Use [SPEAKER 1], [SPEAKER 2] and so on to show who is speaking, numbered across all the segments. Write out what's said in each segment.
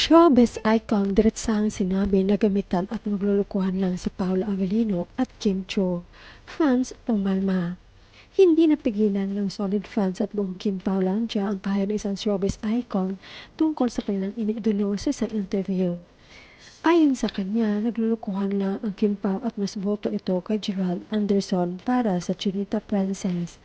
[SPEAKER 1] Showbiz icon diretsahang sinabi na gamitan at maglulukuhan lang si Paolo Avellino at Kim Chiu. Fans pumalma. Hindi napigilan ng solid fans at buong Kim Paulandia ang pahayo ng isang showbiz icon tungkol sa kanilang iniidolo sa isang interview. Ayon sa kanya, naglulukuhan lang ang Kim Pao at mas boto ito kay Gerald Anderson para sa Chinita Princess.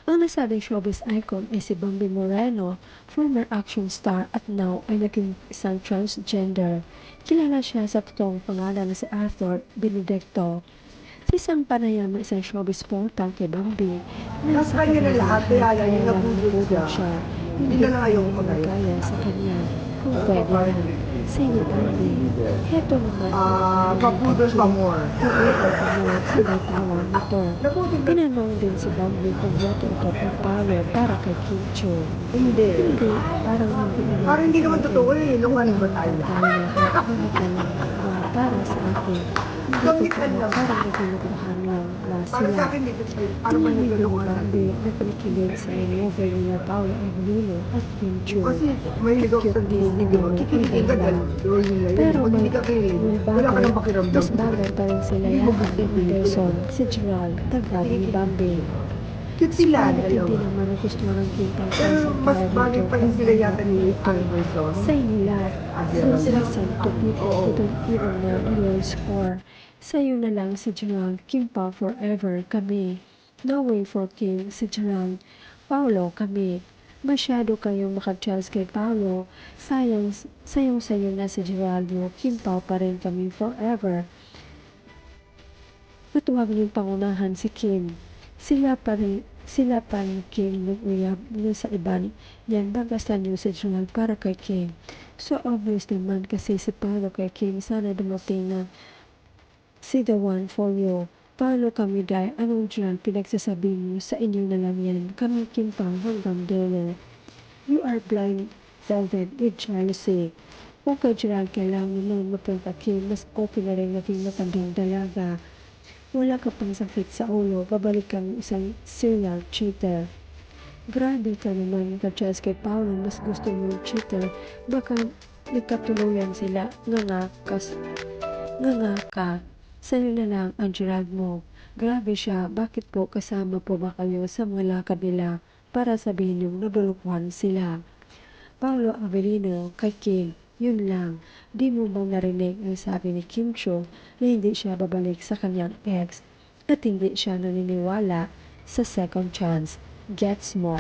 [SPEAKER 1] Ang nasabing showbiz icon ay si Bambi Moreno, former action star at now ay naging isang transgender. Kilala siya sa totoong pangalan na si Arthur Benedicto. Sa isang panayam ng isang showbiz portal kay Bambi,
[SPEAKER 2] Nasa kanya na lahat, kaya lang yung nabudol siya. Hindi na lang ayaw ko
[SPEAKER 1] kaya sa kanya kung pwede na. Sige Bambi, heto naman
[SPEAKER 2] Mabudol pa more.
[SPEAKER 1] sabay tawa nito. Tinanong din si Bambi kung boto ito kung Paolo para kay Kim Chiu.
[SPEAKER 2] Hindi.
[SPEAKER 1] Hindi, parang hindi naman.
[SPEAKER 2] Parang hindi naman totoo eh. Lungan ba tayo?
[SPEAKER 1] Para sa akin, hindi totoo, parang naglulukuhan lang na
[SPEAKER 2] Para sa
[SPEAKER 1] sila.
[SPEAKER 2] akin dito sa ano man
[SPEAKER 1] Hindi
[SPEAKER 2] naglulungan.
[SPEAKER 1] Bambi na panikilig sa novel ni Paolo Avellino at Kim Chiu.
[SPEAKER 2] Kasi may ligaw sa Disney, di ba? Kikiligin ka dahil role nila yun.
[SPEAKER 1] Pero
[SPEAKER 2] Pag
[SPEAKER 1] may
[SPEAKER 2] hindi ka kilig, wala ka nang pakiramdam.
[SPEAKER 1] mas bagay pa rin sila
[SPEAKER 2] Hindi mo
[SPEAKER 1] yan
[SPEAKER 2] gusto
[SPEAKER 1] ni Anderson, si Gerald, taglad ni Bambi.
[SPEAKER 2] Cute sila,
[SPEAKER 1] Hindi
[SPEAKER 2] dalawa.
[SPEAKER 1] naman ang gusto ng Kim Pao
[SPEAKER 2] Pero mas bagay pa rin sila yata ni Anderson.
[SPEAKER 1] sa inila. Listen to people who don't even know the lyrics for. Sa'yo na lang si Gerald, Kim Pao forever kami. No way for Kim, si Gerald, Paolo kami. Masyado kayong makachance kay Paolo. Sayang sa'yo na si Geraldo, Kim Pao pa rin kami forever. At huwag niyong pangunahan si Kim. Sila pa ni Kim nag-uyab na sa iba yan bagasan niyo si Gerald para kay Kim. So obvious naman kasi si Paolo kay Kim sana dumating na si the one for you. Paano kami dahil anong Gerald pinagsasabi niyo sa inyo na lang yan. Kami Kim Pao hanggang dulo. You are blindfolded with jealousy. Kung kay Gerald kailangan naman mapunta Kim, mas okay na rin naging matandang dalaga. Wala ka pang sakit sa ulo, babalik kang isang serial cheater. Grabe ka naman ka-chess kay Paolo, mas gusto mo cheater. Baka nagkatuluyan sila, nga ka. Sa'yo na lang ang Gerald mo. Grabe siya, bakit po kasama po ba kayo sa mga lakad nila para sabihin yung nabulukuhan sila? Paolo Avellino kay Kim, yun lang. Di mo bang narinig ang sabi ni Kim Chiu na hindi siya babalik sa kanyang ex at hindi siya naniniwala sa second chance? Gets mo?